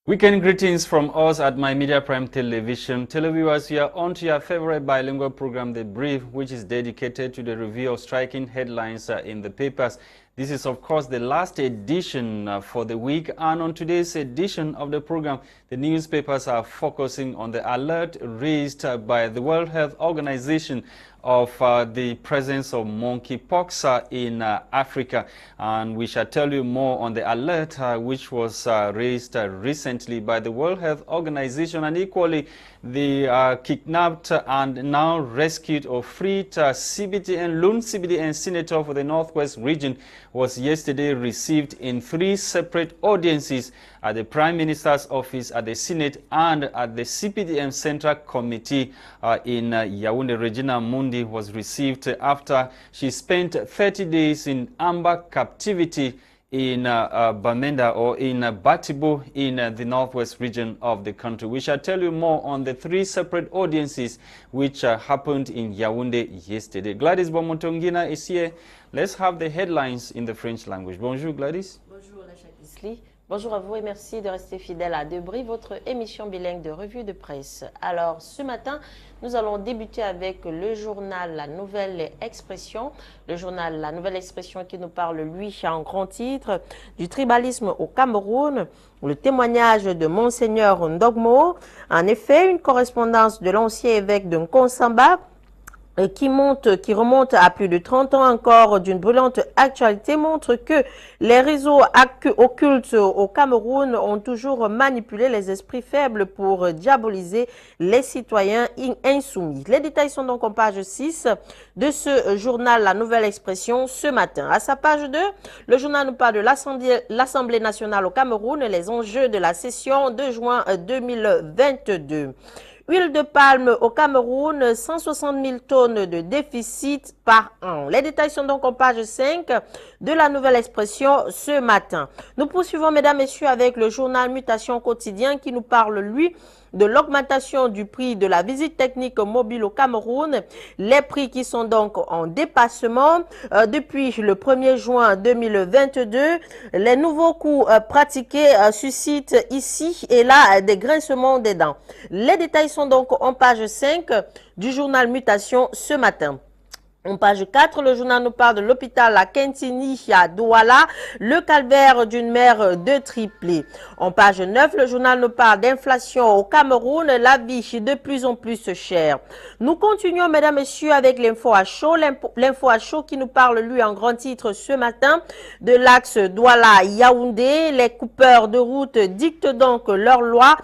Weekend greetings from us at My Media Prime Television. Televiewers, you are on to your favorite bilingual program, The Brief, which is dedicated to the review of striking headlines in the papers. This is, of course, the last edition for the week, and on today's edition of the program, the newspapers are focusing on the alert raised by the World Health Organization of the presence of monkeypox in Africa. And we shall tell you more on the alert which was raised recently by the World Health Organization, and equally the kidnapped and now rescued or freed CBTN, lone CBTN senator for the Northwest region was yesterday received in 3 separate audiences at the Prime Minister's office, at the Senate, and at the CPDM Central Committee in Yaoundé. Regina Mundi was received after she spent 30 days in amber captivity in Bamenda or in Batibo in the northwest region of the country. We shall tell you more on the 3 separate audiences which happened in Yaoundé yesterday. Gwladys Bomotonguina is here. Let's have the headlines in the French language. Bonjour Gwladys. Bonjour Lasha. Bonjour à vous et merci de rester fidèle à Debris, votre émission bilingue de revue de presse. Alors ce matin, nous allons débuter avec le journal La Nouvelle Expression. Le journal La Nouvelle Expression qui nous parle, lui, en grand titre, du tribalisme au Cameroun. Le témoignage de Monseigneur Ndogmo. En effet, une correspondance de l'ancien évêque de Nkonsamba qui remonte à plus de 30 ans encore d'une brûlante actualité montre que les réseaux occultes au Cameroun ont toujours manipulé les esprits faibles pour diaboliser les citoyens insoumis. Les détails sont donc en page 6 de ce journal La Nouvelle Expression ce matin. À sa page 2, le journal nous parle de l'Assemblée nationale au Cameroun et les enjeux de la session de juin 2022. Huile de palme au Cameroun, 160 000 tonnes de déficit par an. Les détails sont donc en page 5 de La Nouvelle Expression ce matin. Nous poursuivons, mesdames, messieurs, avec le journal Mutation Quotidien qui nous parle, lui, de l'augmentation du prix de la visite technique mobile au Cameroun. Les prix qui sont donc en dépassement depuis le 1er juin 2022. Les nouveaux coûts pratiqués suscitent ici et là des grincements des dents. Les détails sont donc en page 5 du journal Mutation ce matin. En page 4, le journal nous parle de l'hôpital à Kentini à Douala, le calvaire d'une mère de triplé. En page 9, le journal nous parle d'inflation au Cameroun, la vie de plus en plus chère. Nous continuons, mesdames, messieurs, avec l'info à chaud. L'info à chaud qui nous parle, lui, en grand titre ce matin, de l'axe Douala-Yaoundé. Les coupeurs de route dictent donc leur loi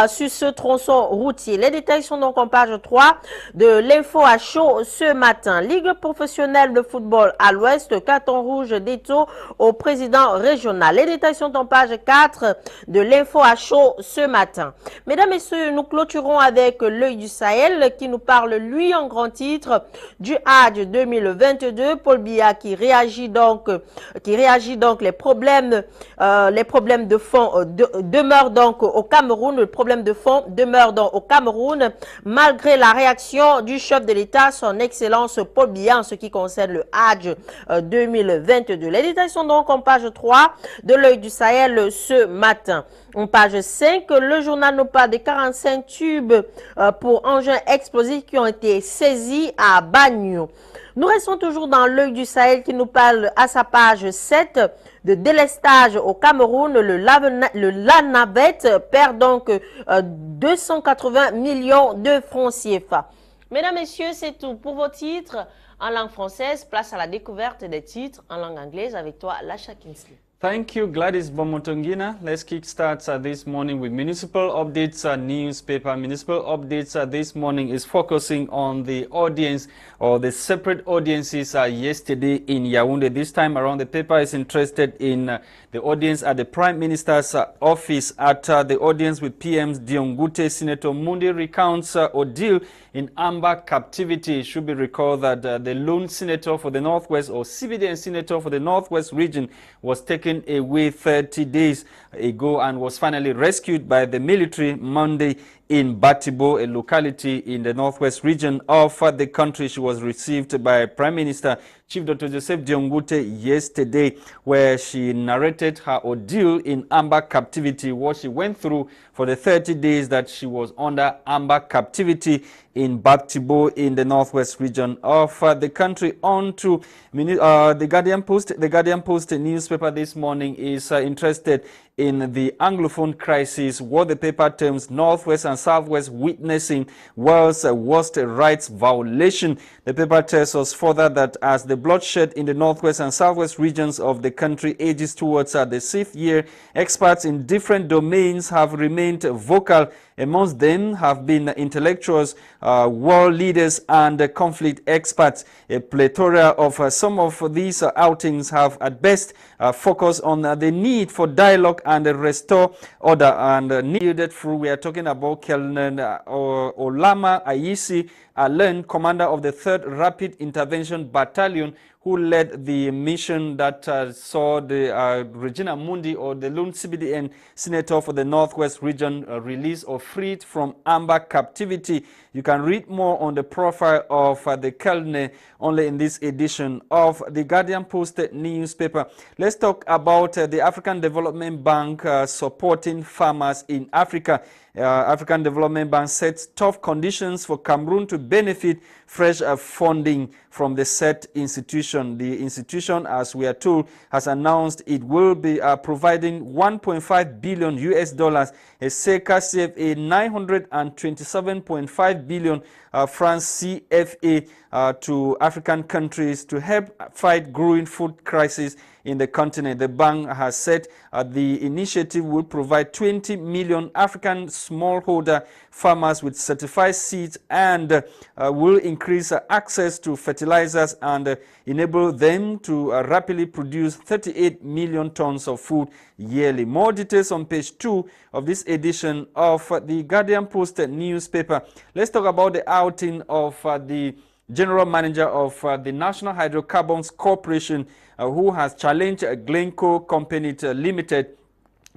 sur ce tronçon routier. Les détails sont donc en page 3 de l'info à chaud ce matin. Ligue professionnel de football à l'ouest, carton rouge d'Eto au président régional. Les détails sont en page 4 de l'info à chaud ce matin. Mesdames et messieurs, nous clôturons avec l'œil du Sahel qui nous parle, lui, en grand titre du Hajj 2022. Paul Biya qui réagit donc les problèmes de fond demeurent donc au Cameroun. Le problème de fond demeure donc au Cameroun malgré la réaction du chef de l'État, son excellence Paul Biya, en ce qui concerne le Hajj 2022. Les détails sont donc en page 3 de l'œil du Sahel ce matin. En page 5, le journal nous parle des 45 tubes pour engins explosifs qui ont été saisis à Bagno. Nous restons toujours dans l'œil du Sahel qui nous parle à sa page 7 de délestage au Cameroun. La navette perd donc 280 millions de francs CFA. Mesdames, messieurs, c'est tout pour vos titres en langue française. Place à la découverte des titres en langue anglaise avec toi, Lasha. Thank you, Gwladys Bomotonguina. Let's kickstart this morning with municipal updates. Newspaper municipal updates this morning is focusing on the audience or the separate audiences yesterday in Yaoundé. This time around, the paper is interested in the audience at the Prime Minister's office. At the audience with PM's Diongute, Senator Mundi recounts ordeal in amber captivity. It should be recalled that the lone senator for the Northwest, or CBDN senator for the Northwest region, was taken away 30 days ago and was finally rescued by the military Monday in Batibo, a locality in the northwest region of the country. She was received by Prime Minister Chief Dr. Joseph Diongute yesterday, where she narrated her ordeal in amber captivity, what she went through for the 30 days that she was under amber captivity in Baptibo in the northwest region of the country. On to the Guardian Post. The Guardian Post newspaper this morning is interested in the Anglophone crisis, what the paper terms Northwest and Southwest witnessing world's worst rights violation. The paper tells us further that as the bloodshed in the Northwest and Southwest regions of the country ages towards the 6th year, experts in different domains have remained vocal. Amongst them have been intellectuals, world leaders, and conflict experts. A plethora of some of these outings have at best focused on the need for dialogue and restore order and needed through. We are talking about Colonel Olama Ayisi Allen, commander of the 3rd Rapid Intervention Battalion, who led the mission that saw the Regina Mundi, or the lone CBDN senator for the Northwest region, released or freed from amber captivity. You can read more on the profile of the colonel only in this edition of the Guardian Post newspaper. Let's talk about the African Development Bank supporting farmers in Africa. African Development Bank sets tough conditions for Cameroon to benefit fresh funding from the said institution. The institution, as we are told, has announced it will be providing 1.5 billion US dollars, a circa CFA 927.5 billion francs CFA to African countries to help fight growing food crisis in the continent. The bank has said the initiative will provide 20 million African smallholder farmers with certified seeds and will increase access to fertilizers and enable them to rapidly produce 38 million tons of food yearly. More details on page 2 of this edition of the Guardian Post newspaper. Let's talk about the outing of the General Manager of the National Hydrocarbons Corporation, who has challenged Glencore Company Limited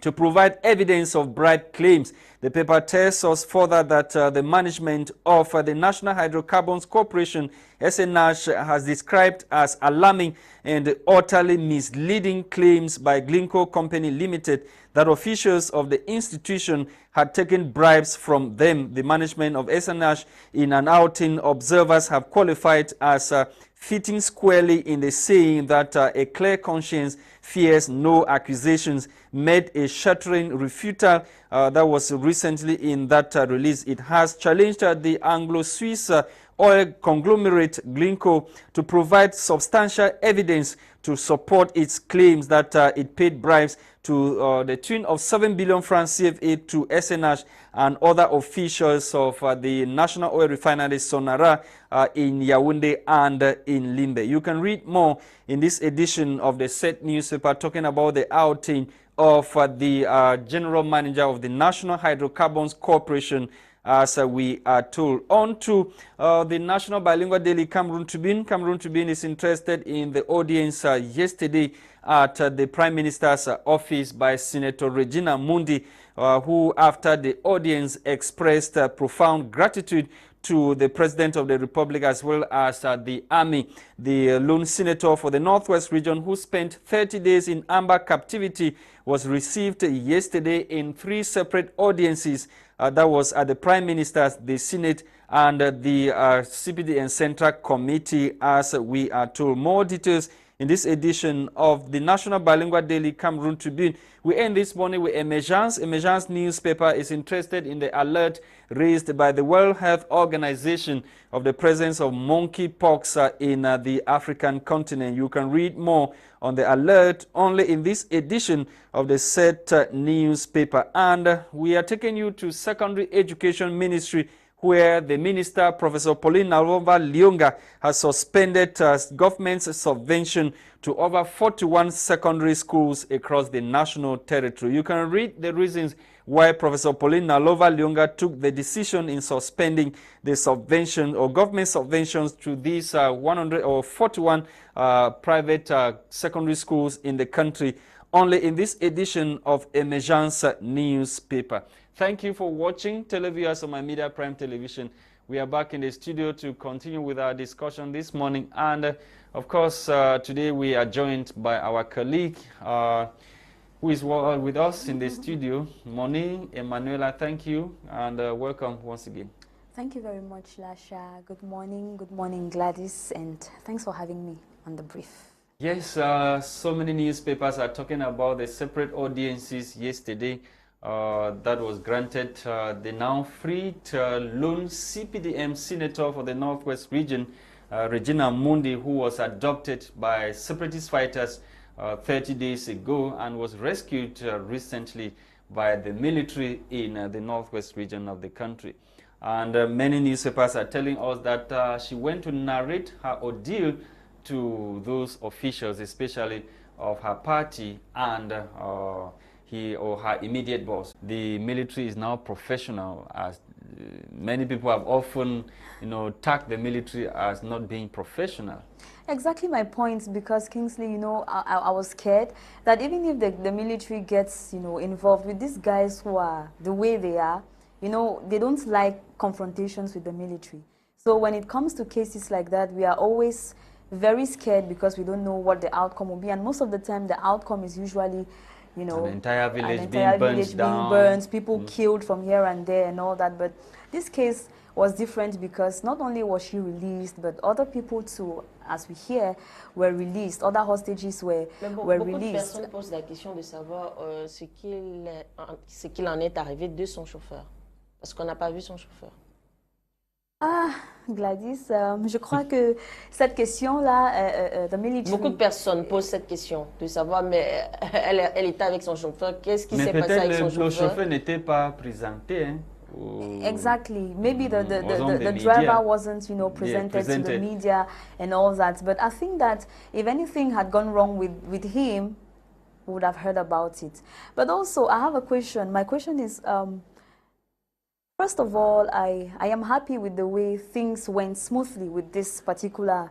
to provide evidence of bribe claims. The paper tells us further that the management of the National Hydrocarbons Corporation, SNH, has described as alarming and utterly misleading claims by Glencore Company Limited that officials of the institution had taken bribes from them. The management of SNH, in an outing, observers have qualified as fitting squarely in the saying that a clear conscience fears no accusations, made a shattering refutal that was recently in that release. It has challenged the Anglo-Swiss oil conglomerate Glencore to provide substantial evidence to support its claims that it paid bribes to the tune of 7 billion francs CFA to SNH and other officials of the National Oil Refinery Sonara in Yaoundé and in Limbe. You can read more in this edition of the Set newspaper talking about the outing of the General Manager of the National Hydrocarbons Corporation, as we are told. On to the National Bilingual Daily Cameroon Tribune. Cameroon Tribune is interested in the audience yesterday at the Prime Minister's office by Senator Regina Mundi, who after the audience expressed profound gratitude to the President of the Republic as well as the Army. The lone senator for the Northwest region, who spent 30 days in amber captivity, was received yesterday in 3 separate audiences. That was at the Prime Minister's, the Senate, and the CPD and Central Committee, as we are told. More details in this edition of the National Bilingual Daily Cameroon Tribune. We end this morning with Emergence. Emergence newspaper is interested in the alert raised by the World Health Organization of the presence of monkeypox in the African continent. You can read more on the alert only in this edition of the Set newspaper. And we are taking you to Secondary Education Ministry, where the Minister, Professor Pauline Nalova-Lyonga, has suspended government's subvention to over 41 secondary schools across the national territory. You can read the reasons why Professor Pauline Nalova-Lyonga took the decision in suspending the subvention or government subventions to these 141 private secondary schools in the country, only in this edition of Emergence newspaper. Thank you for watching, televiewers on my Media Prime Television. We are back in the studio to continue with our discussion this morning. And of course, today we are joined by our colleague who is with us in the studio, Monie, Emanuella. Thank you and welcome once again. Thank you very much, Lasha. Good morning, Gwladys, and thanks for having me on the brief. Yes, so many newspapers are talking about the separate audiences yesterday that was granted. The now freed lone CPDM senator for the Northwest region, Regina Mundi, who was adopted by separatist fighters 30 days ago and was rescued recently by the military in the Northwest region of the country. And many newspapers are telling us that she went to narrate her ordeal to those officials, especially of her party and he or her immediate boss. The military is now professional, as many people have often, tagged the military as not being professional. Exactly my point, because Kingsley, I was scared that even if the military gets, involved with these guys who are the way they are, they don't like confrontations with the military. So when it comes to cases like that, we are always very scared because we don't know what the outcome will be, and most of the time the outcome is usually, an entire village being burned, people killed from here and there and all that. But this case was different because not only was she released, but other people too, as we hear, were released. Other hostages were beaucoup released. De personnes posent la question de savoir ce qu'il en est arrivé de son chauffeur, parce qu'on n'a pas vu son chauffeur. Ah, Gwladys, je crois que cette question-là, beaucoup de personnes posent cette question, de savoir, mais elle était avec son chauffeur, qu'est-ce qui s'est passé avec son chauffeur? Mais peut-être le chauffeur n'était pas présenté, hein? Exactly. Maybe the driver wasn't, presented to the media and all that. But I think that if anything had gone wrong with him, we would have heard about it. But also, I have a question. My question is, first of all, I am happy with the way things went smoothly with this particular,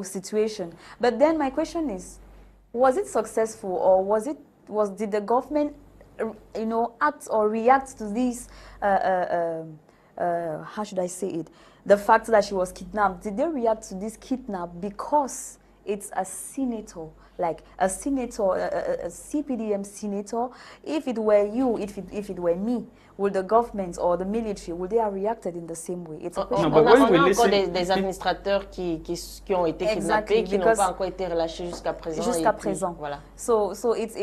situation. But then my question is, was it successful, or did the government, act or react to this, how should I say it, the fact that she was kidnapped? Did they react to this kidnap because it's a senator, like a senator, a CPDM senator? If it were you, if it were me, would the government or the military, would they have reacted in the same way? It's a question. On a encore des administrateurs qui ont été kidnappés, qui n'ont pas encore été relâchés jusqu'à présent. Voilà. So it's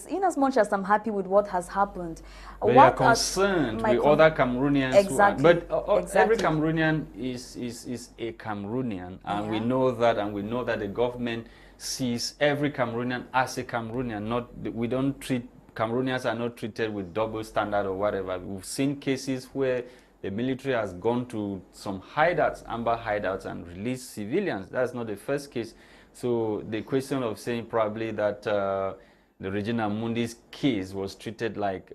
in as much as I'm happy with what has happened. We are concerned with other Cameroonians. Exactly. But every Cameroonian is a Cameroonian, and we know that, and we know that the government sees every Cameroonian as a Cameroonian. We don't treat Cameroonians are not treated with double standard or whatever. We've seen cases where the military has gone to some hideouts, amber hideouts, and released civilians. That's not the first case. So the question of saying probably that the Regina Mundi's case was treated like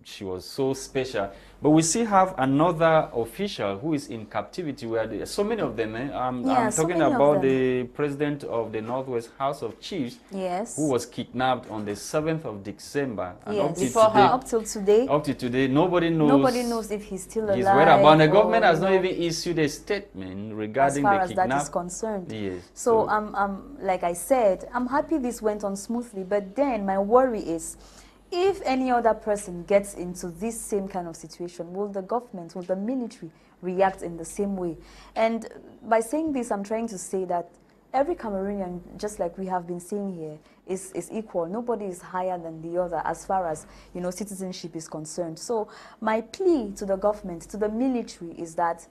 she was so special. But we still have another official who is in captivity, where there are so many of them. I'm talking about the president of the Northwest House of Chiefs, who was kidnapped on the 7th of December. And up till today, nobody knows if he's still alive. His whereabouts. The government has not even issued a statement regarding the kidnap. As far as that is concerned. Yes. So like I said, I'm happy this went on smoothly, but then my worry is, if any other person gets into this same kind of situation, will the government, will the military react in the same way? And by saying this, I'm trying to say that every Cameroonian, just like we have been saying here, is equal. Nobody is higher than the other as far as, citizenship is concerned. So my plea to the government, to the military, is that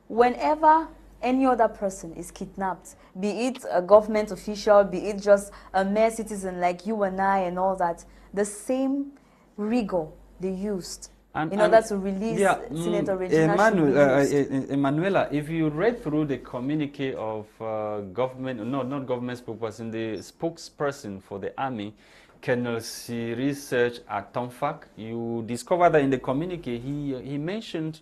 whenever any other person is kidnapped, be it a government official, be it just a mere citizen like you and I and all that, the same rigor they used in order to release Senator Regina. Emanuella, if you read through the communique of not government spokesperson, the spokesperson for the army, Colonel Research at Tonfak, you discover that in the communique he mentioned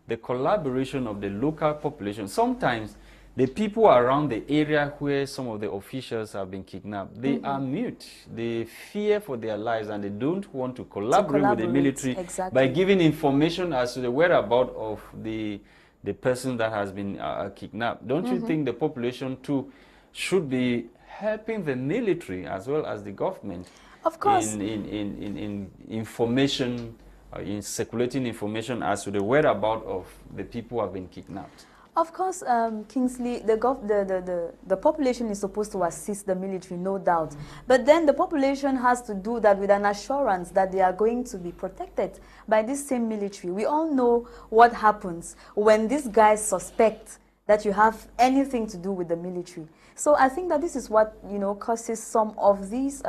the collaboration of the local population. Sometimes the people around the area where some of the officials have been kidnapped, they are mute. They fear for their lives and they don't want to collaborate with the military by giving information as to the whereabouts of the the person that has been kidnapped. Don't you think the population too should be helping the military as well as the government? Of course. In information, in circulating information as to the whereabouts of the people who have been kidnapped? Of course, Kingsley, the population is supposed to assist the military, no doubt. But then the population has to do that with an assurance that they are going to be protected by this same military. We all know what happens when these guys suspect that you have anything to do with the military. So I think that this is what, you know, causes some of these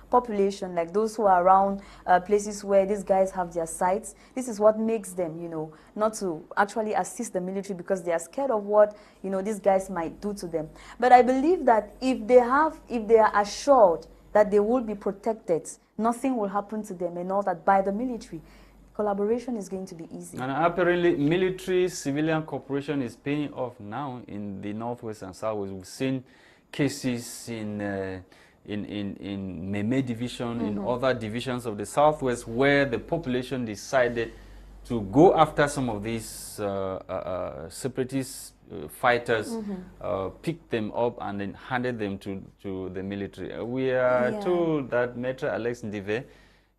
population, like those who are around places where these guys have their sites. This is what makes them, you know, not to actually assist the military because they are scared of what, you know, these guys might do to them. But I believe that if they are assured that they will be protected, nothing will happen to them and all that by the military, collaboration is going to be easy. And apparently military-civilian cooperation is paying off now in the Northwest and Southwest. We've seen cases in Meme division, in other divisions of the Southwest, where the population decided to go after some of these separatist fighters, picked them up and then handed them to the military. We are told that Maitre Alex Ndive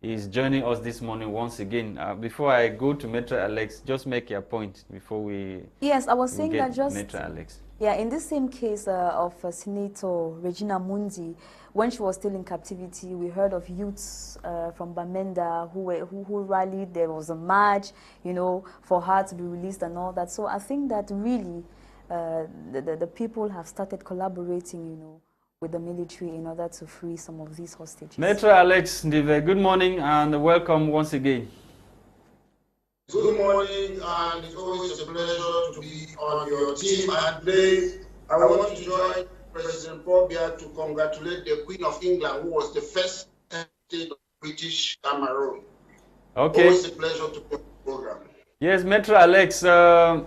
is joining us this morning once again. Before I go to Maitre Alex, just make your point before we Yes, I was saying that just Maitre Alex. Yeah, in this same case of Senator Regina Mundi, when she was still in captivity, we heard of youths from Bamenda who rallied. There was a march, you know, for her to be released and all that. So I think that really the people have started collaborating, you know, with the military in order to free some of these hostages. Maitre Alex Ndive, good morning and welcome once again. Good morning, and it's always a pleasure to be on your team. And today, I want to join President Paul Biya to congratulate the Queen of England, who was the first state of British Cameroon. Okay. Always a pleasure to be on the program. Yes, Maitre Alex, the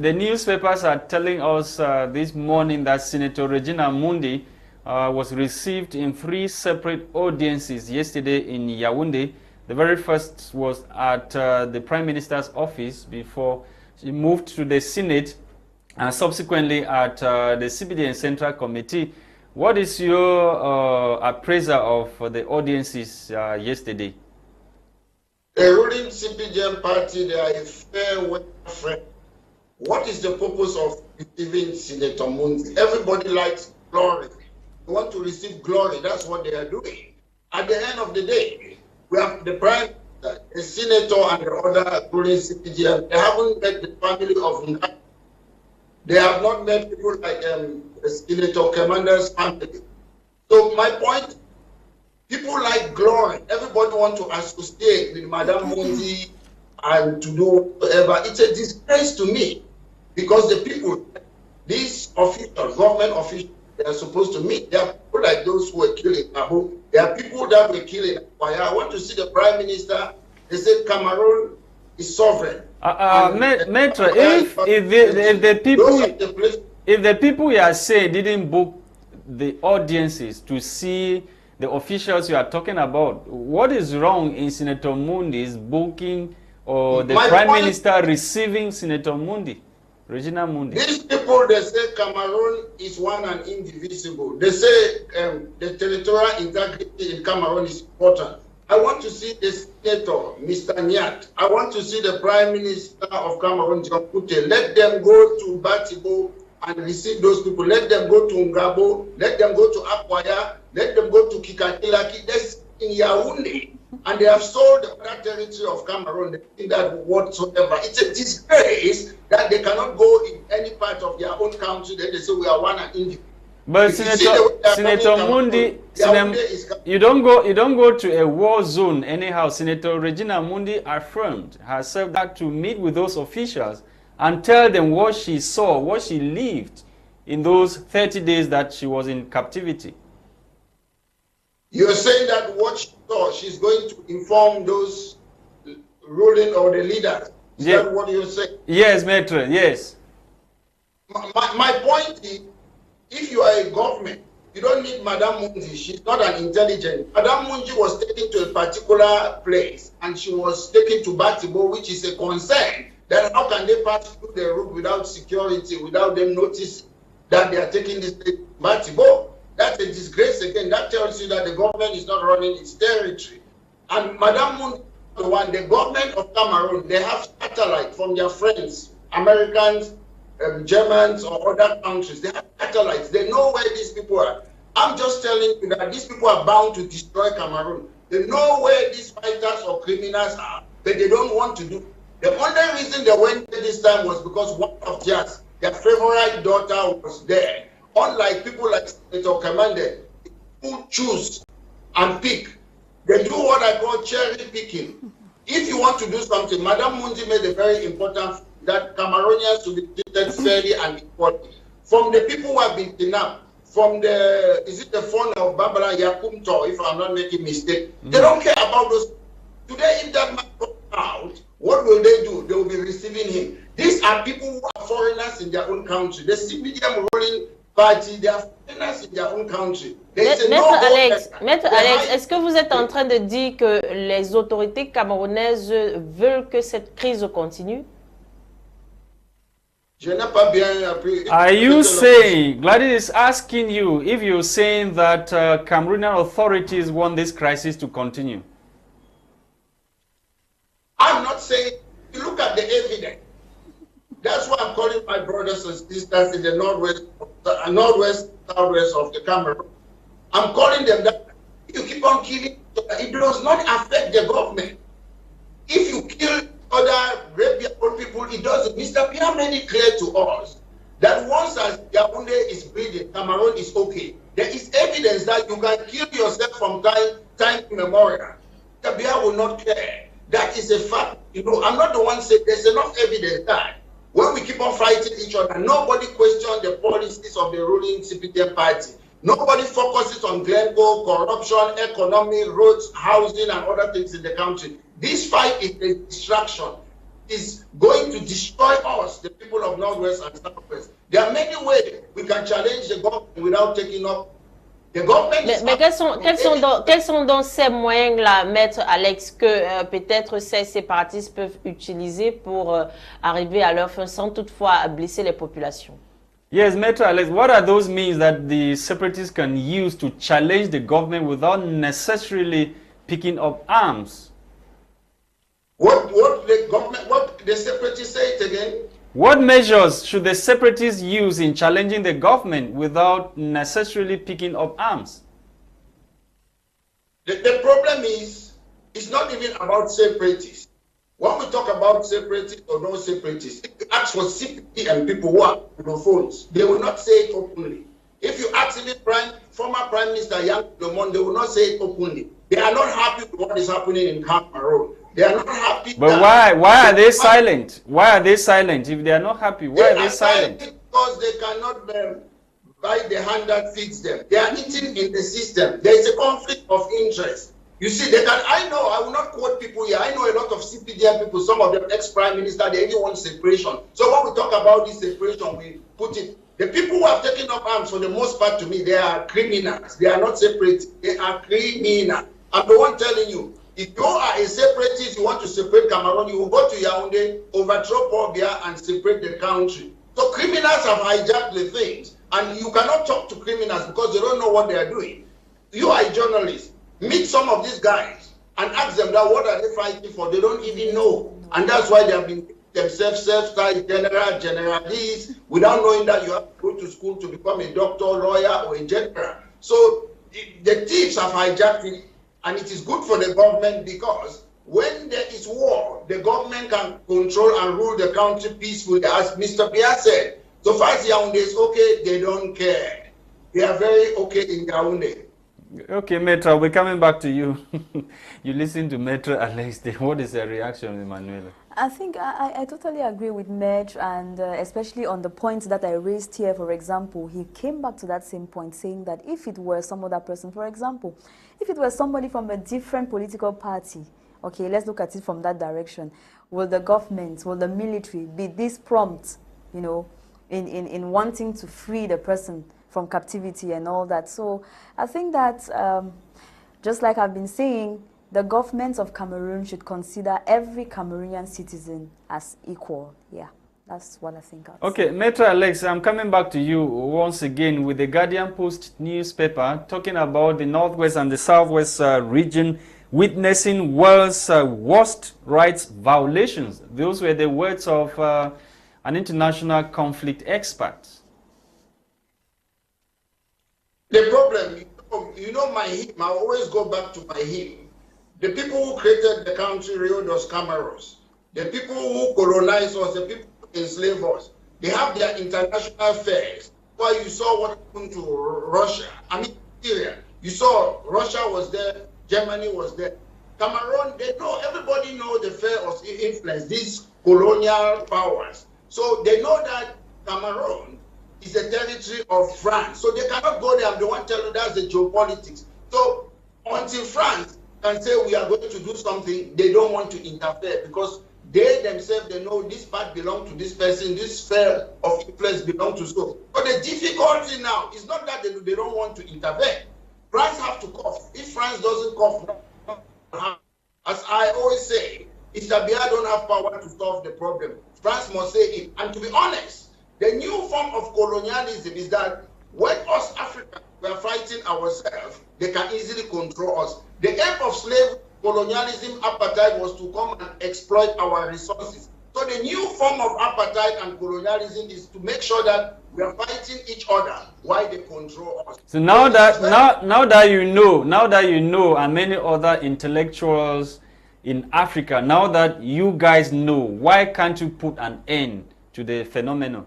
newspapers are telling us this morning that Senator Regina Mundi was received in 3 separate audiences yesterday in Yaoundé. The very first was at the Prime Minister's office before she moved to the Senate, and subsequently at the CBD and Central Committee. What is your appraisal of the audiences yesterday? The ruling CPDM party, they are a fair weather friend. What is the purpose of receiving Senator Mundi? Everybody likes glory. They want to receive glory. That's what they are doing. At the end of the day, we have the Prime Minister, the Senator, and the other ruling CPDM. They haven't met the family of Ndive. They have not met people like Senator Commander's family. So my point, people like glory. Everybody wants to associate with Madame Mundi and to do whatever. It's a disgrace to me because the people, these officials, government officials, they are supposed to meet. They are people like those who were killing Abu. There are people that were killing Akwaya. I want to see the Prime Minister. They said Cameroon is sovereign. Maitre, if the people you are saying didn't book the audiences to see the officials you are talking about, what is wrong in Senator Mundi's booking or the Prime Minister receiving Senator Mundi? Regina Mundi. These people, they say Cameroon is one and indivisible. They say the territorial integrity in Cameroon is important. I want to see the Senator, Mr. Nyat. I want to see the Prime Minister of Cameroon, John Kute. Let them go to Batibo and receive those people. Let them go to Ngabo. Let them go to Akwaya. Let them go to Kikakilaki. That's in Yaoundé. And they have sold that territory of Cameroon in that whatsoever. It's a disgrace that they cannot go in any part of their own country. Then they say we are one and independent. But Senator Mundi, you don't go to a war zone anyhow. Senator Regina Mundi affirmed herself that to meet with those officials and tell them what she saw, what she lived in those 30 days that she was in captivity. You're saying that what she saw, she's going to inform those ruling or the leaders. Is that what you're saying? Yes, Maitre, yes. My point is, if you are a government, you don't need Madame Mundi. She's not an intelligent. Madame Mundi was taken to a particular place, and she was taken to Batibo, which is a concern then how can they pass through the route without security, without them noticing that they are taking this party? But that's a disgrace again. That tells you that the government is not running its territory. And Madame Moon, the government of Cameroon, they have satellite from their friends, Americans, Germans, or other countries. They have satellites. They know where these people are. I'm just telling you that these people are bound to destroy Cameroon. They know where these fighters or criminals are, but they don't want to do. The only reason they went there this time was because one of their favorite daughter was there. Unlike people like Senator Kamande, who choose and pick. They do what I call cherry picking. If you want to do something, Madame Munzi made a very important that Cameroonians should be treated fairly and equally. From the people who have been kidnapped, from the, is it the phone of Barbara Yakumto, if I'm not making mistake, they don't care about those. Today, if that man comes out, what will they do? They will be receiving him. These are people who are foreigners in their own country. The CPDM ruling party, they are foreigners in their own country. Maître Alex, est-ce que vous êtes en train de dire que les autorités camerounaises veulent que cette crise continue? Je n'ai pas bien appris. Are you saying, Gwladys is asking you if you're saying that Cameroonian authorities want this crisis to continue? I'm not saying, you look at the evidence. That's why I'm calling my brothers and sisters in the northwest, southwest of the Cameroon. I'm calling them that if you keep on killing, it does not affect the government. If you kill other reputable people, it doesn't. Mr. Pierre made it clear to us that once as Yaoundé is breathing, Cameroon is okay. There is evidence that you can kill yourself from time immemorial. Mr. Pierre will not care. That is a fact. You know, I'm not the one saying there's enough evidence that when we keep on fighting each other, nobody questions the policies of the ruling CPDM party. Nobody focuses on Glencoe, corruption, economy, roads, housing, and other things in the country. This fight is a distraction. It's going to destroy us, the people of Northwest and Southwest. There are many ways we can challenge the government without taking up. The government mais quels sont donc ces moyens-là, Maître Alex, que peut-être ces séparatistes peuvent utiliser pour arriver à leur fin sans toutefois blesser les populations? Yes, Maitre Alex, what are those means that the separatists can use to challenge the government without necessarily picking up arms? What the separatists say it again? What measures should the separatists use in challenging the government without necessarily picking up arms? The problem is, it's not even about separatists. When we talk about separatists or no separatists, if you ask for CPD and people who are on the phones, they will not say it openly. If you ask even former Prime Minister Yang Lemon, they will not say it openly. They are not happy with what is happening in Cameroon. They are not happy. But why are they silent? Why are they silent? If they are not happy, why are they silent? Because they cannot bite the hand that feeds them. They are eating in the system. There is a conflict of interest. You see, they can. I know. I will not quote people here. I know a lot of CPDM people. Some of them ex-prime minister. They even want separation. So when we talk about this separation, we put it. The people who have taken up arms, for the most part, to me, they are criminals. They are not separate. They are criminals. I'm the one telling you. If you are a separatist, you want to separate Cameroon, you will go to Yaoundé, overthrow Paul Biya, and separate the country. So criminals have hijacked the things, and you cannot talk to criminals because they don't know what they are doing. You are a journalist. Meet some of these guys and ask them that what are they fighting for? They don't even know. And that's why they have been themselves self-styled generalists without knowing that you have to go to school to become a doctor, lawyer, or a general. So the thieves have hijacked it, and it is good for the government because when there is war, the government can control and rule the country peacefully, as Mr. Biya said. So far as Yaoundé is okay, they don't care. They are very okay in Yaoundé. Okay, Maitre, I'll be coming back to you. You listen to Maitre Alex. What is the reaction, Emanuella? I think I totally agree with Maitre, and especially on the points that I raised here. For example, he came back to that same point, saying that if it were some other person, for example, if it were somebody from a different political party, okay, let's look at it from that direction. Will the government, will the military be this prompt, you know, in wanting to free the person from captivity and all that? So I think that, just like I've been saying, the government of Cameroon should consider every Cameroonian citizen as equal. Yeah, that's what I think. Okay, Maitre Alex, I'm coming back to you once again with the Guardian Post newspaper talking about the Northwest and the Southwest region witnessing world's worst rights violations. Those were the words of an international conflict expert. The problem, you know my hymn, I always go back to my hymn. The people who created the country, Rio dos Camaros, the people who colonized us, the people who enslaved us, they have their international affairs. Why you saw what happened to Russia, I mean Syria. You saw Russia was there, Germany was there. Cameroon, they know, everybody knows the sphere of influence, these colonial powers. So they know that Cameroon is a territory of France. So they cannot go there and they won't tell you that's the geopolitics. So until France can say we are going to do something, they don't want to interfere because they themselves, they know this part belongs to this person, this sphere of influence belongs to so. But the difficulty now is not that they don't want to intervene. France have to cough. If France doesn't cough, as I always say, Isabia don't have power to solve the problem. France must say it. And to be honest, the new form of colonialism is that when us Africans were fighting ourselves, they can easily control us. The aim of slave colonialism apartheid was to come and exploit our resources. So the new form of apartheid and colonialism is to make sure that we are fighting each other while they control us. So now that you know, and many other intellectuals in Africa, now that you guys know, why can't you put an end to the phenomenon?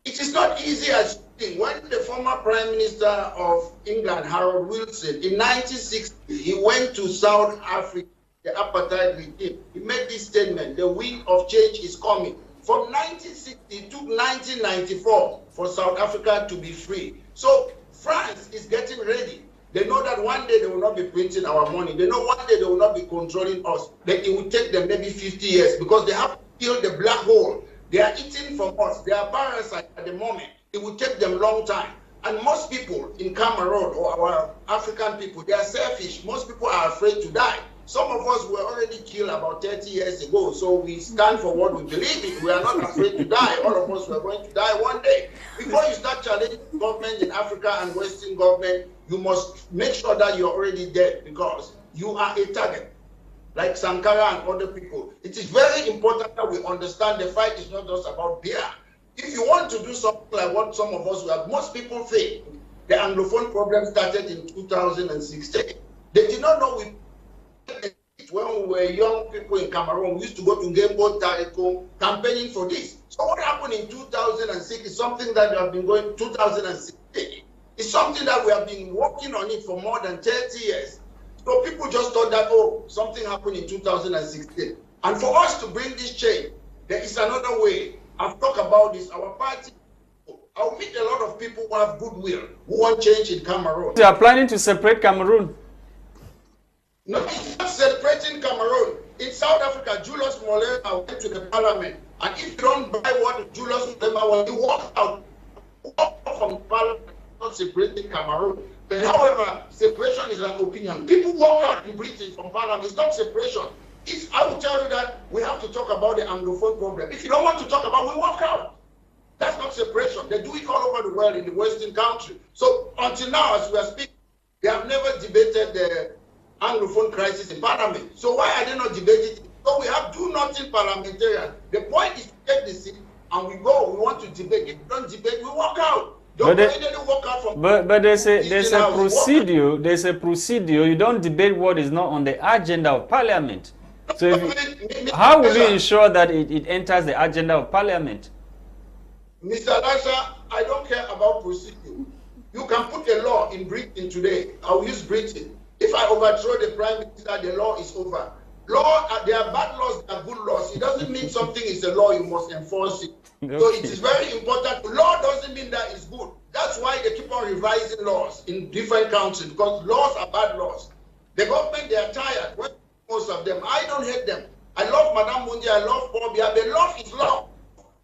It is not easy as you think. When the former Prime Minister of England, Harold Wilson, in 1960, he went to South Africa, the apartheid regime, he made this statement, the wind of change is coming. From 1960 to 1994 for South Africa to be free. So France is getting ready. They know that one day they will not be printing our money. They know one day they will not be controlling us. That it will take them maybe 50 years because they have to fill the black hole. They are eating from us. They are parasites at the moment. It will take them a long time. And most people in Cameroon or our African people, they are selfish. Most people are afraid to die. Some of us were already killed about 30 years ago. So we stand for what we believe in. We are not afraid to die. All of us were going to die one day. Before you start challenging government in Africa and Western government, you must make sure that you're already dead because you are a target. Like Sankara and other people. It is very important that we understand the fight is not just about beer. If you want to do something like what some of us have, most people think the Anglophone problem started in 2016. They did not know when we were young people in Cameroon, we used to go to Gembo Tareko campaigning for this. So what happened in 2006 is something that we have been going 2016. It's something that we have been working on it for more than 30 years. So people just thought that, oh, something happened in 2016. And for us to bring this change, there is another way. I've talked about this. Our party, I'll meet a lot of people who have goodwill, who want change in Cameroon. They are planning to separate Cameroon. No, it's not separating Cameroon. In South Africa, Julius Malema went to the parliament. And if you don't buy what Julius Malema wants, he walked out from parliament, not separating Cameroon. But however, separation is an opinion. People walk out in Britain from parliament. It's not separation. I will tell you that we have to talk about the Anglophone problem. If you don't want to talk about it, we walk out. That's not separation. They do it all over the world in the Western country. So until now, as we are speaking, they have never debated the Anglophone crisis in parliament. So why are they not debating it? So we have do nothing parliamentarian. The point is to take the seat and we go. We want to debate. If we don't debate, we walk out. But there's a procedure. There's a procedure. You don't debate what is not on the agenda of parliament. So how will you ensure that it enters the agenda of parliament? Mr. Lasha, I don't care about procedure. You can put a law in Britain today. I'll use Britain. If I overthrow the Prime Minister, the law is over. Law, there are bad laws, there are good laws. It doesn't mean something is a law, you must enforce it. Okay. So it is very important. Law doesn't mean that it's good. That's why they keep on revising laws in different countries, because laws are bad laws. The government, they are tired. Most of them, I don't hate them. I love Madame Mundi, I love Paul Biya, but love is love.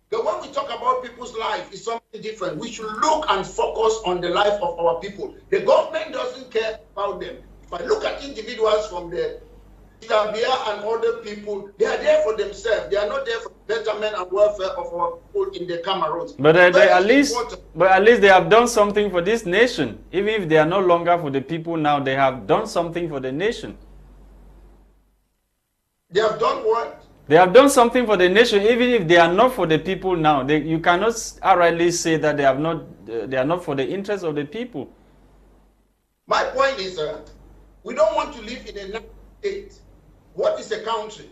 But when we talk about people's life, it's something different. We should look and focus on the life of our people. The government doesn't care about them. Look at individuals from the Tabia and other people. They are there for themselves. They are not there for betterment and welfare of our people in the Cameroons. But at least they have done something for this nation. Even if they are no longer for the people now, they have done something for the nation. They have done what? They have done something for the nation, even if they are not for the people now. You cannot outrightly say that they are not for the interest of the people. My point is, we don't want to live in a state. What is a country?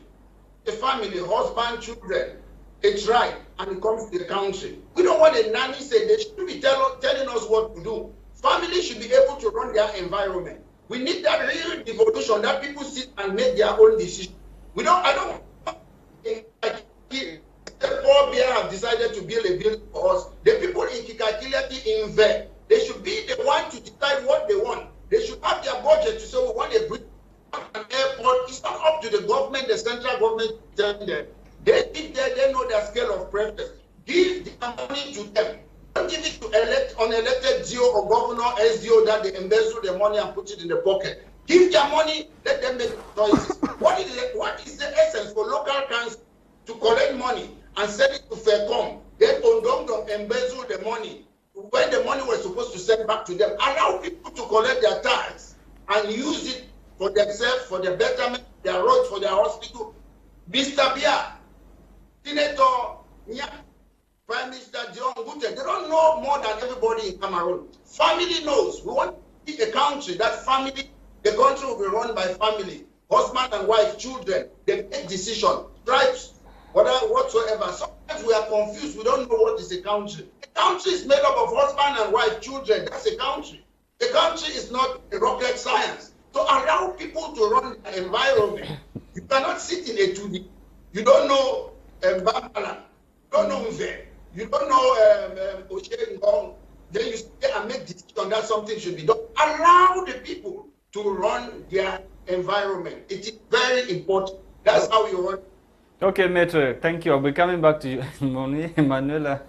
A family, husband, children, a tribe, and it comes to the country. We don't want a nanny state. They should be telling us what to do. Families should be able to run their environment. We need that real devolution that people sit and make their own decisions. I don't. The poor bear have decided to build a building for us. The people in Kikakilati invest. They should be the one to decide what they want. They should have their budget to say we want a bridge, an airport. It's not up to the government, the central government to tell them. They sit there, they know their scale of preference. Give the money to them. Don't give it to unelected GO or governor, SDO that they embezzle the money and put it in the pocket. Give their money, let them make choices. What is the essence for local council to collect money and send it to Faircom? Then Ondongdong embezzle the money when the money was supposed to send back to them. Allow people to collect their tax and use it for themselves, for their betterment, their roads, for their hospital. Mr. Bia, Senator Nya, Prime Minister John Gute, they don't know more than everybody in Cameroon. Family knows. We want to be a country that family. The country will be run by family, husband and wife, children. They make decisions, tribes, whatsoever. Sometimes we are confused. We don't know what is a country. A country is made up of husband and wife, children. That's a country. A country is not a rocket science. So allow people to run the environment. You cannot sit in a 2D. You don't know Bambala. You don't know Ndive. You don't know Oshengong. Then you stay and make decisions that something should be done. Allow the people to run their environment. It is very important. That's how you run. Okay, Maitre, thank you. I'll be coming back to you. Emanuella,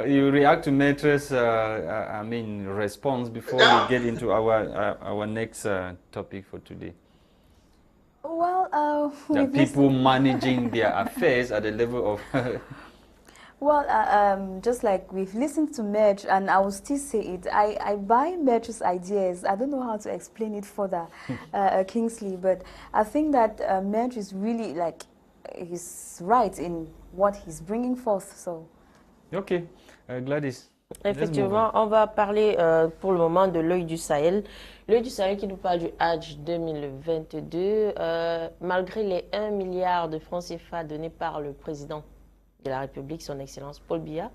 you react to Maitre's, response before we get into our next topic for today. Well, people managing their affairs at the level of... Well, just like we've listened to Maitre, and I will still say it, I buy Maitre's ideas. I don't know how to explain it further, Kingsley, but I think that Maitre is really, he's right in what he's bringing forth, so... Ok, Gwladys. Effectivement, on va parler pour le moment de l'œil du Sahel. L'œil du Sahel qui nous parle du Hajj 2022, malgré les 1 milliard de francs CFA donnés par le président de la République, son Excellence Paul Biya,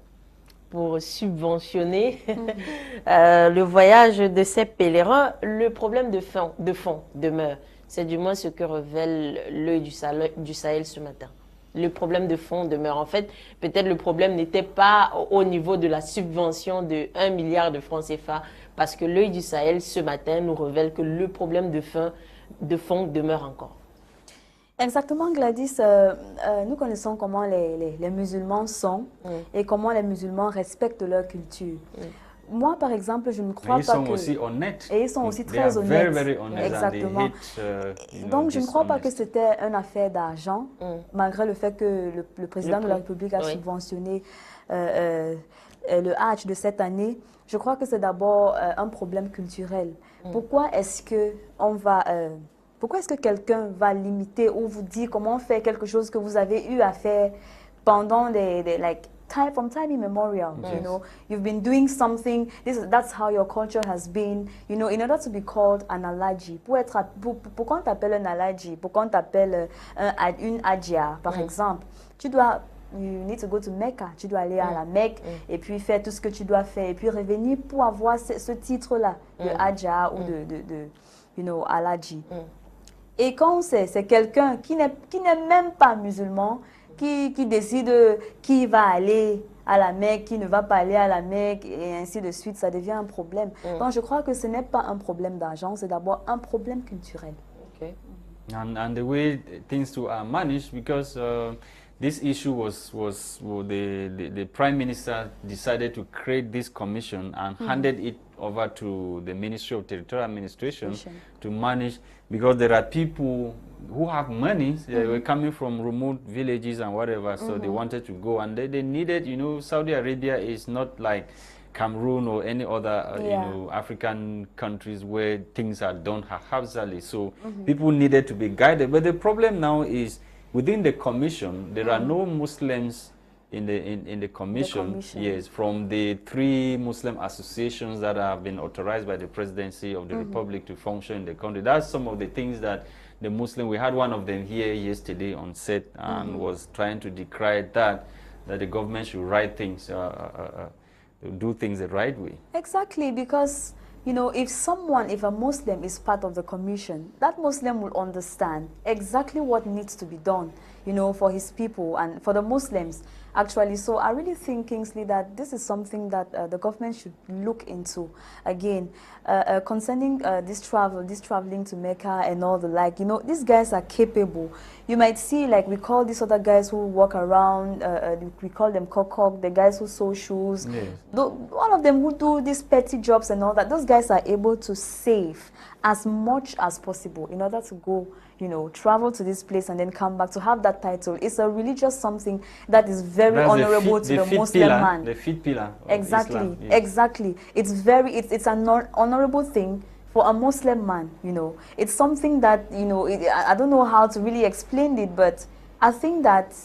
pour subventionner le voyage de ces pèlerins, le problème de fond demeure. C'est du moins ce que révèle l'œil du Sahel ce matin. Le problème de fond demeure. En fait, peut-être le problème n'était pas au niveau de la subvention de 1 milliard de francs CFA, parce que l'œil du Sahel ce matin nous révèle que le problème de fond demeure encore. Exactement, Gwladys. Nous connaissons comment les musulmans sont et comment les musulmans respectent leur culture. Moi, par exemple, je ne crois pas que... Ils sont aussi honnêtes. Et ils sont aussi très honnêtes. Very honest. Exactement. Donc, je ne crois pas que c'était une affaire d'argent, malgré le fait que le président de la République a subventionné le Hajj de cette année. Je crois que c'est d'abord un problème culturel. Pourquoi est-ce que quelqu'un va limiter ou vous dire comment faire quelque chose que vous avez eu à faire pendant from time immemorial? Yes. You know, you've been doing something. That's how your culture has been. You know, in order to be called an alaji, pourquoi on t'appelle un alaji? Pourquoi on t'appelle une adja, par exemple? You need to go to Mecca. Tu dois aller à la Mecque et puis faire tout ce que tu dois faire et puis revenir pour avoir ce titre-là de adja ou de alaji. Et quand c'est quelqu'un qui n'est même pas musulman, qui décide qui va aller à la Mecque, qui ne va pas aller à la Mecque, et ainsi de suite, ça devient un problème. Donc je crois que ce n'est pas un problème d'argent, c'est d'abord un problème culturel. Okay. And the way things are managed, because this issue was the Prime Minister decided to create this commission and handed it over to the Ministry of Territorial Administration to manage, because there are people who have money. They were coming from remote villages and whatever, so they wanted to go, and they needed, you know, Saudi Arabia is not like Cameroon or any other you know, African countries where things are done haphazardly. So people needed to be guided. But the problem now is within the commission, there are no Muslims in the commission. Yes, from the 3 Muslim associations that have been authorized by the presidency of the Republic to function in the country. That's some of the things that the Muslim, we had one of them here yesterday on set and was trying to decry that the government should write things, do things the right way. Exactly, because, you know, if a Muslim is part of the commission, that Muslim will understand exactly what needs to be done, you know, for his people and for the Muslims, actually. So I really think, Kingsley, that this is something that the government should look into again, concerning this traveling to Mecca and all the like. You know, these guys are capable. You might see, like, we call these other guys who walk around, we call them kokok, the guys who sew shoes. One of them who do these petty jobs and all that. Those guys are able to save as much as possible in order to go, you know, travel to this place and then come back to have that title. It's a religious something that is very honorable to the Muslim man. The fifth pillar. Exactly, Islam, yes. exactly. It's an honorable thing for a Muslim man, you know. It's something that, you know, I don't know how to really explain it, but I think that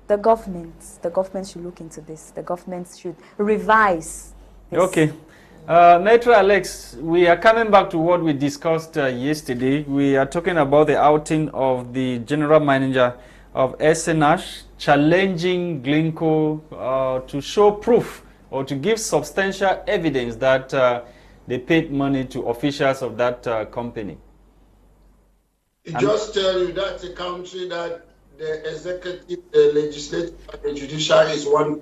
the government should look into this. The government should revise this. Okay. Maitre Alex, we are coming back to what we discussed yesterday. We are talking about the outing of the general manager of SNH challenging Glencore to show proof or to give substantial evidence that they paid money to officials of that company. Just tell you that's a country that the executive, the legislative, and the judiciary is one.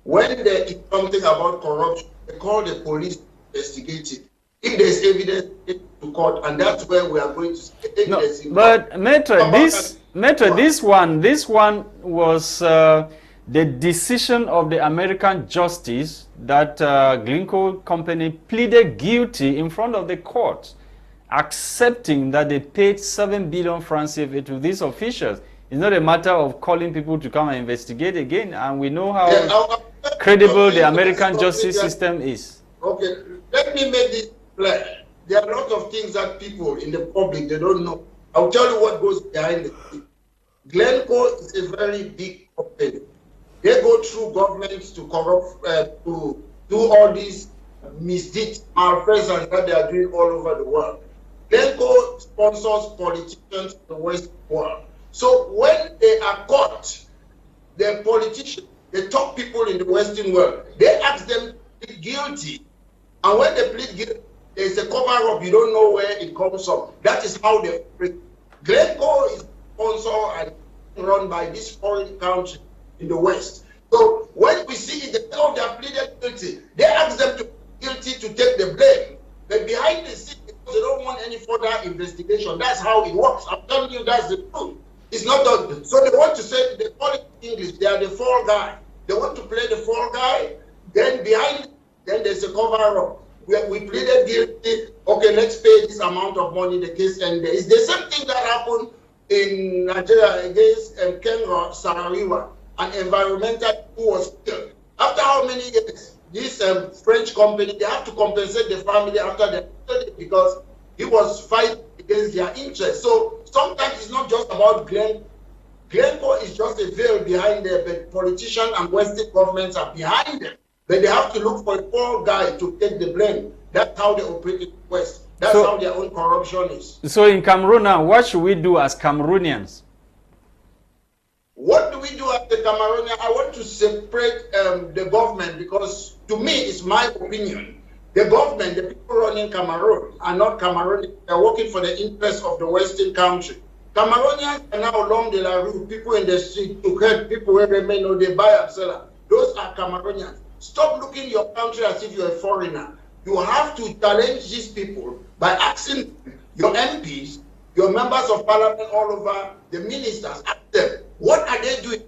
When there is something about corruption, they call the police to investigate it. If there's evidence, take it to court, and that's where we are going to see evidence. No, but Maitre, this one was the decision of the American justice that Glencore company pleaded guilty in front of the court, accepting that they paid 7 billion francs CFA to these officials. It's not a matter of calling people to come and investigate again, and we know how credible the American justice system is. Okay, let me make this clear. There are a lot of things that people in the public, they don't know. I'll tell you what goes behind the scene. Glencore is a very big company. They go through governments to corrupt, to do all these misdeeds, malfeasance that they are doing all over the world. Glencore sponsors politicians in the Western world. So when they are caught, the politicians, the top people in the Western world, they ask them to plead guilty. And when they plead guilty, there's a cover-up, you don't know where it comes from. That is how they operate. Glencore is sponsored and run by this foreign country in the West. So when we see it, they have pleaded guilty. They ask them to plead guilty to take the blame. But behind the scenes, they don't want any further investigation. That's how it works. I'm telling you, that's the truth. It's not done. So they want to say, they call it in English, they are the fall guy. They want to play the fall guy, then behind, then there's a cover-up. We pleaded guilty, okay, let's pay this amount of money, the case ended. It's the same thing that happened in Nigeria against Kenra Sarariwa, an environmental who was killed. After how many years? This French company, they have to compensate the family after they killed it because he was fighting against their interests. So sometimes it's not just about Glencore. Glencore is just a veil behind there, but politicians and Western governments are behind them. But they have to look for a poor guy to take the blame. That's how they operate in the West. That's how their own corruption is. So in Cameroon now, what should we do as Cameroonians? What do we do as the Cameroonians? I want to separate the government because to me, it's my opinion. The government, the people running Cameroon are not Cameroonians. They're working for the interests of the Western country. Cameroonians are now along the la rue, people in the street to help people where they may know they buy and sell. Those are Cameroonians. Stop looking your country as if you're a foreigner. You have to challenge these people by asking your MPs, your members of parliament all over, the ministers, ask them, what are they doing?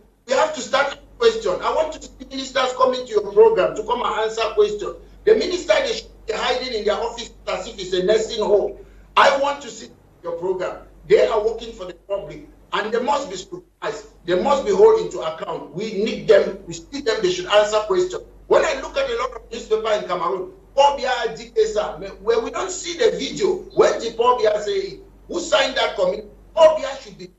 program to come and answer questions. The minister, they should be hiding in their office as if it's a nursing home. I want to see your program. They are working for the public, and they must be scrutinized. They must be held into account. We need them. We see them. They should answer questions. When I look at a lot of newspapers in Cameroon, where we don't see the video, when the Pobia say, who signed that committee? Pobia should be.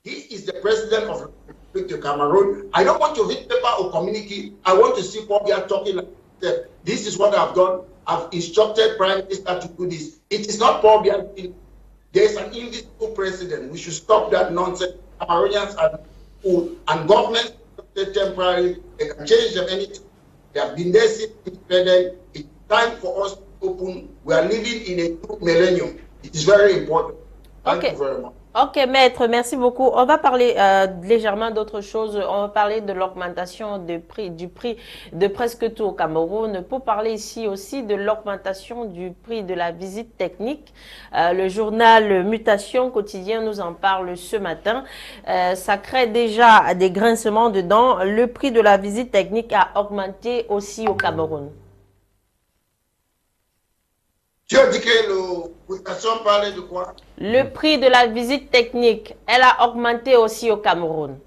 He is the president of the Cameroon. I don't want to read paper or communicate. I want to see Pobia talking like that. This is what I've done. I've instructed Prime Minister to do this. It is not Pobia. There's an invisible president. We should stop that nonsense. Cameroonians and governments temporarily. They can change them anytime. They have been there since independent. It's time for us to open. We are living in a new millennium. It is very important. Thank you very much. Ok, Maître, merci beaucoup. On va parler légèrement d'autre chose. On va parler de l'augmentation du prix de presque tout au Cameroun. Pour parler ici aussi de l'augmentation du prix de la visite technique. Le journal Mutation Quotidien nous en parle ce matin. Ça crée déjà des grincements dedans. Le prix de la visite technique a augmenté aussi au Cameroun. Tu as dit que la mutation parlait de quoi? Le prix de la visite technique, elle a augmenté aussi au Cameroun.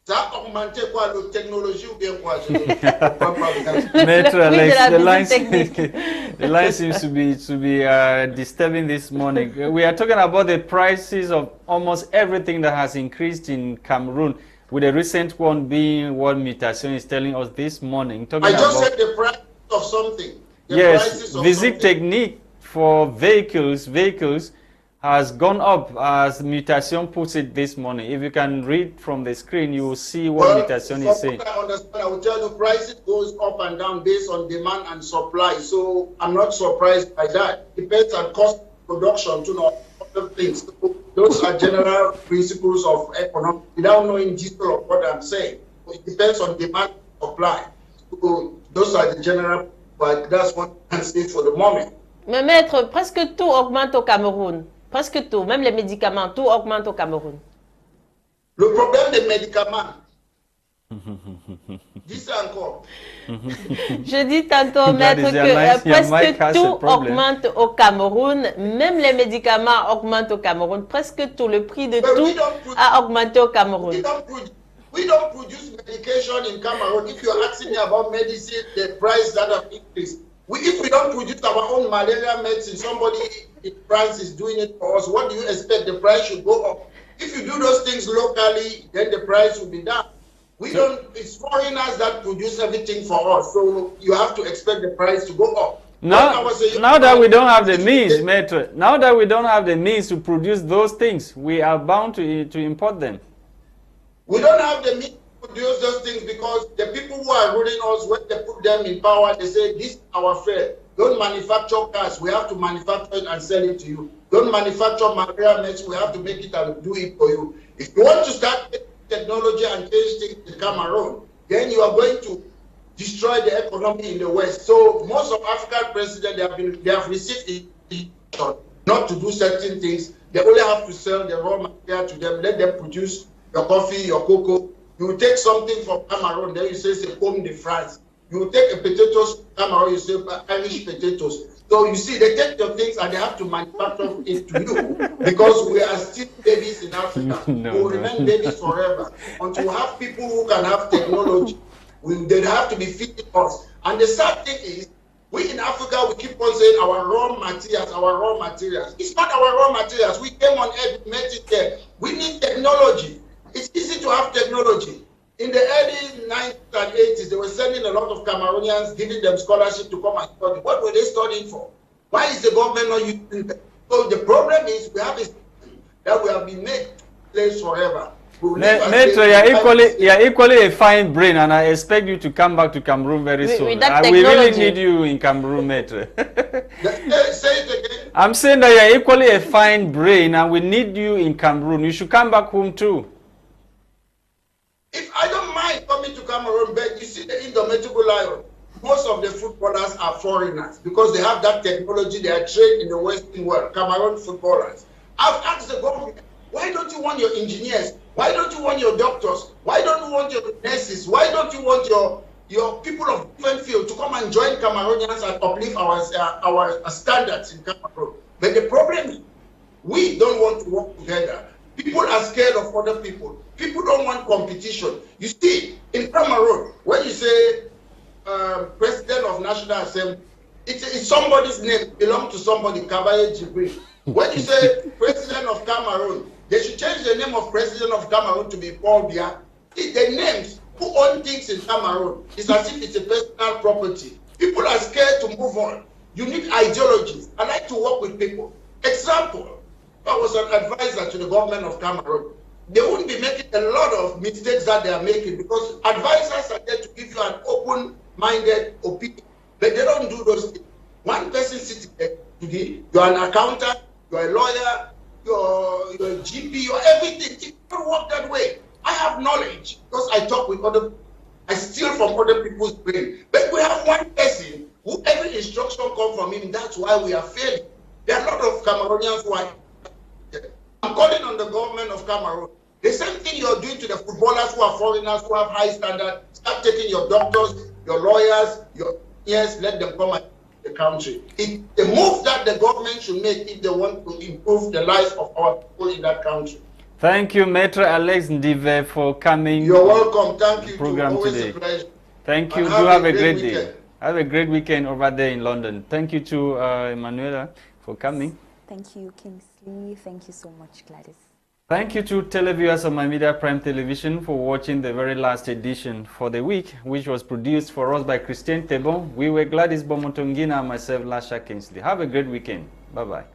Ça a augmenté quoi? La technologie ou bien quoi? Maitre, the line seems to be disturbing this morning. We are talking about the prices of almost everything that has increased in Cameroon, with the recent one being what Mutation is telling us this morning. I just said the price of something. Yes, visit technique for vehicles has gone up, as Mutation puts it this morning. If you can read from the screen, you will see what Mutation is saying. I understand. I will tell you, prices goes up and down based on demand and supply. So I'm not surprised by that. It depends on cost of production to know other things. So those are general principles of economics without knowing detail of what I'm saying. It depends on demand and supply. So those are the general. But that's what I can say for the moment. Mais Maître, presque tout augmente au Cameroun. Presque tout, même les médicaments, tout augmente au Cameroun. Le problème des médicaments. Dis ça encore. Je dis tantôt, Maître, que presque tout augmente au Cameroun. Même les médicaments augmentent au Cameroun. Presque tout, le prix de tout a augmenté au Cameroun. We don't produce medication in Cameroon. If you're asking me about medicine, the price that have increased. If we don't produce our own malaria medicine, somebody in France is doing it for us. What do you expect? The price should go up. If you do those things locally, then the price will be down. We don't. It's foreigners that produce everything for us. So you have to expect the price to go up. Now that we don't have the means, Maitre, now that we don't have the means to produce those things, we are bound to import them. We don't have the means to produce those things because the people who are ruling us, when they put them in power, they say, this is our fare. Don't manufacture cars. We have to manufacture it and sell it to you. Don't manufacture malaria medicine. We have to make it and do it for you. If you want to start technology and change things to come around, then you are going to destroy the economy in the West. So most of African presidents, they have received instruction not to do certain things. They only have to sell the raw material to them, let them produce your coffee, your cocoa. You take something from Cameroon, then you say c'est pomme de France. You take a potatoes from Cameroon, you say Irish potatoes. So you see, they take your things and they have to manufacture it to you because we are still babies in Africa. We will remain babies forever until we have people who can have technology. They have to be feeding us. And the sad thing is, we in Africa, we keep on saying our raw materials, our raw materials. It's not our raw materials. We came on earth, made it there. We need technology. It's easy to have technology. In the early 90s and 80s, they were sending a lot of Cameroonians, giving them scholarship to come and study. What were they studying for? Why is the government not using them? So the problem is we have a system that we have been made place forever. Maitre, you're equally a fine brain, and I expect you to come back to Cameroon very soon. We really need you in Cameroon, Maitre. Say it again. I'm saying that you're equally a fine brain, and we need you in Cameroon. You should come back home too. If I don't mind coming to Cameroon, but you see the indomitable lion, most of the footballers are foreigners because they have that technology. They are trained in the Western world, Cameroon footballers. I've asked the government, why don't you want your engineers? Why don't you want your doctors? Why don't you want your nurses? Why don't you want your people of different fields to come and join Cameroonians and uplift our standards in Cameroon. But the problem is, we don't want to work together. People are scared of other people. People don't want competition. You see, in Cameroon, when you say President of National Assembly, it's somebody's name, belongs to somebody, Kabaye Jibril. When you say President of Cameroon, they should change the name of President of Cameroon to be Paul Biya. The names who own things in Cameroon is as if it's a personal property. People are scared to move on. You need ideologies. I like to work with people. Example, I was an advisor to the government of Cameroon. They wouldn't be making a lot of mistakes that they are making because advisors are there to give you an open-minded opinion. But they don't do those things. One person sitting there today, you're an accountant, you're a lawyer, you're a GP, you're everything. It don't work that way. I have knowledge because I talk with other people. I steal from other people's brain. But we have one person who every instruction comes from him. That's why we are failing. There are a lot of Cameroonians who are. I'm calling on the government of Cameroon. The same thing you're doing to the footballers who are foreigners, who have high standards. Start taking your doctors, your lawyers, your engineers, let them come and the country. The move that the government should make if they want to improve the lives of our people in that country. Thank you, Maitre Alex Ndive, for coming. You're welcome. Thank you. Program Always today. A pleasure. Thank you. Do have a great day. Have a great weekend over there in London. Thank you to Emanuella for coming. Thank you, Kingsley. Thank you so much, Gwladys. Thank you to televiewers of My Media Prime Television for watching the very last edition for the week, which was produced for us by Christain Tebong. We were Gwladys, Bomotonguina, and myself, Lasha Kingsley. Have a great weekend. Bye-bye.